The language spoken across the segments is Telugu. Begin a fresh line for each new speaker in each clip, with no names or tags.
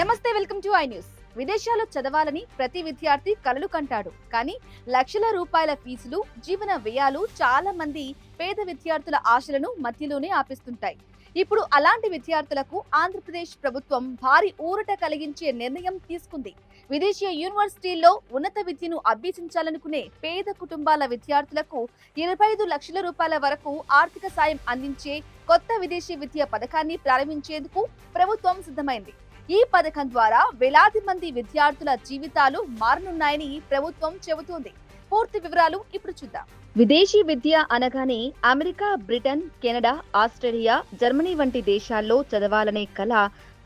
నమస్తే, వెల్కమ్ టు ఐ న్యూస్. విదేశాల్లో చదవాలని ప్రతి విద్యార్థి కలలు కంటాడు. కానీ లక్షల రూపాయల ఫీజులు, జీవన వ్యయాలు చాలా మంది పేద విద్యార్థుల ఆశలను మధ్యలోనే ఆపిస్తుంటాయి. ఇప్పుడు అలాంటి విద్యార్థులకు ఆంధ్రప్రదేశ్ ప్రభుత్వం భారీ ఊరట కలిగించే నిర్ణయం తీసుకుంది. విదేశీ యూనివర్సిటీల్లో ఉన్నత విద్యను అభ్యసించాలనుకునే పేద కుటుంబాల విద్యార్థులకు 25 లక్షల రూపాయల వరకు ఆర్థిక సాయం అందించే కొత్త విదేశీ విద్యా పథకాన్ని ప్రారంభించేందుకు ప్రభుత్వం సిద్ధమైంది. ఈ పథకం ద్వారా వేలాది మంది విద్యార్థుల జీవితాలు మారనున్నాయని ప్రభుత్వం చెబుతోంది. పూర్తి వివరాలు ఇప్పుడు చూద్దాం. విదేశీ విద్య అనగానే America, Britain, Canada, Australia, Germany వంటి దేశాల్లో చదవాలనే కల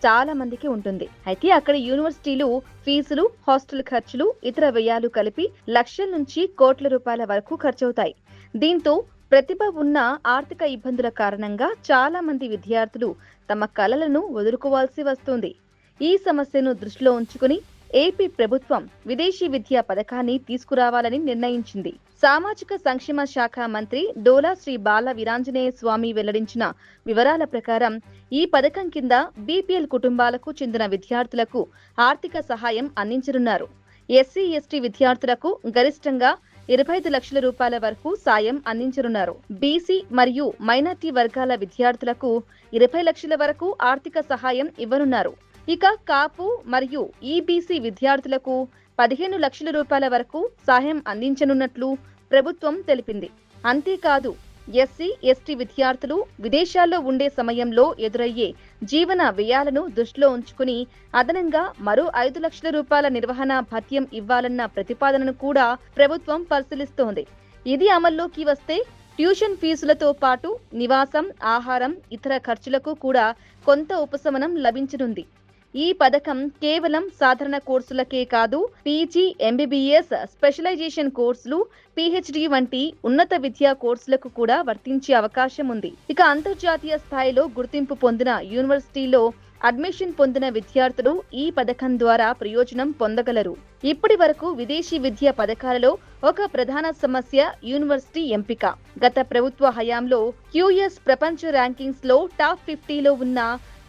చాలా మందికి ఉంటుంది. అయితే అక్కడ యూనివర్సిటీలు ఫీజులు, హాస్టల్ ఖర్చులు, ఇతర వ్యయాలు కలిపి లక్షల నుంచి కోట్ల రూపాయల వరకు ఖర్చవుతాయి. దీంతో ప్రతిభ ఉన్న ఆర్థిక ఇబ్బందుల కారణంగా చాలా మంది విద్యార్థులు తమ కలలను వదులుకోవాల్సి వస్తుంది. ఈ సమస్యను దృష్టిలో ఉంచుకుని ఏపీ ప్రభుత్వం విదేశీ విద్యా పథకాన్ని తీసుకురావాలని నిర్ణయించింది. సామాజిక సంక్షేమ శాఖ మంత్రి డోలా శ్రీ బాల వీరాంజనేయ స్వామి వెల్లడించిన వివరాల ప్రకారం ఈ పథకం కింద బీపీఎల్ కుటుంబాలకు చెందిన విద్యార్థులకు ఆర్థిక సహాయం అందించనున్నారు. ఎస్సీ, ఎస్టీ విద్యార్థులకు గరిష్టంగా 25 లక్షల రూపాయల వరకు సాయం అందించనున్నారు. బీసీ మరియు మైనార్టీ వర్గాల విద్యార్థులకు 20 లక్షల వరకు ఆర్థిక సహాయం ఇవ్వనున్నారు. ఇక కాపు మరియు ఈబీసీ విద్యార్థులకు 15 లక్షల రూపాయల వరకు సహాయం అందించనున్నట్లు ప్రభుత్వం తెలిపింది. అంతేకాదు, ఎస్సీ, ఎస్టీ విద్యార్థులు విదేశాల్లో ఉండే సమయంలో ఎదురయ్యే జీవన వ్యయాలను దృష్టిలో ఉంచుకుని అదనంగా మరో 5 లక్షల రూపాయల నిర్వహణ భత్యం ఇవ్వాలన్న ప్రతిపాదనను కూడా ప్రభుత్వం పరిశీలిస్తోంది. ఇది అమల్లోకి వస్తే ట్యూషన్ ఫీజులతో పాటు నివాసం, ఆహారం, ఇతర ఖర్చులకు కూడా కొంత ఉపశమనం లభించనుంది. ఈ పథకం కేవలం సాధారణ కోర్సులకే కాదు, పీజీ, ఎంబీబీఎస్, స్పెషలైజేషన్ కోర్సులు, పీహెచ్డీ వంటి ఉన్నత విద్యా కోర్సులకు కూడా వర్తించే అవకాశం ఉంది. ఇక అంతర్జాతీయ స్థాయిలో గుర్తింపు పొందిన యూనివర్సిటీలో అడ్మిషన్ పొందిన విద్యార్థులు ఈ పథకం ద్వారా ప్రయోజనం పొందగలరు. ఇప్పటి వరకు విదేశీ విద్యా పథకాలలో ఒక ప్రధాన సమస్య యూనివర్సిటీ ఎంపిక. గత ప్రభుత్వ హయాంలో క్యూఎస్ ప్రపంచ ర్యాంకింగ్స్ లో టాప్ 50లో ఉన్న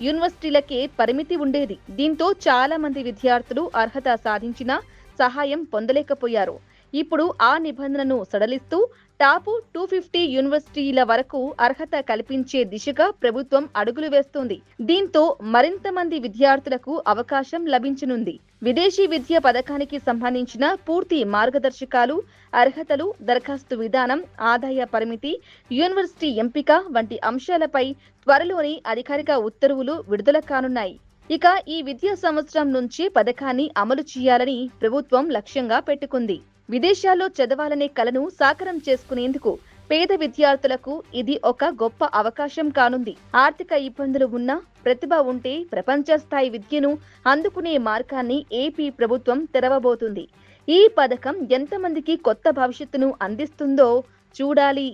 యూనివర్సిటీలకే పరిమితి ఉండేది. దీంతో చాలా మంది విద్యార్థులు అర్హత సాధించినా సహాయం పొందలేకపోయారు. ఇప్పుడు ఆ నిబంధనను సడలిస్తూ టాప్ 250 యూనివర్సిటీల వరకు అర్హత కల్పించే దిశగా ప్రభుత్వం అడుగులు వేస్తోంది. దీంతో మరింత మంది విద్యార్థులకు అవకాశం లభించనుంది. విదేశీ విద్య పథకానికి సంబంధించిన పూర్తి మార్గదర్శకాలు, అర్హతలు, దరఖాస్తు విధానం, ఆదాయ పరిమితి, యూనివర్సిటీ ఎంపిక వంటి అంశాలపై త్వరలోని అధికారిక ఉత్తర్వులు విడుదల కానున్నాయి. ఇక ఈ విద్యా సంవత్సరం నుంచి పథకాన్ని అమలు చేయాలని ప్రభుత్వం లక్ష్యంగా పెట్టుకుంది. విదేశాల్లో చదవాలనే కలను సాకారం చేసుకునేందుకు పేద విద్యార్థులకు ఇది ఒక గొప్ప అవకాశం కానుంది. ఆర్థిక ఇబ్బందులు ఉన్నా, ప్రతిభ ఉంటే ప్రపంచ స్థాయి విద్యను అందుకునే మార్గాన్ని ఏపీ ప్రభుత్వం తెరవబోతుంది. ఈ పథకం ఎంతమందికి కొత్త భవిష్యత్తును అందిస్తుందో చూడాలి.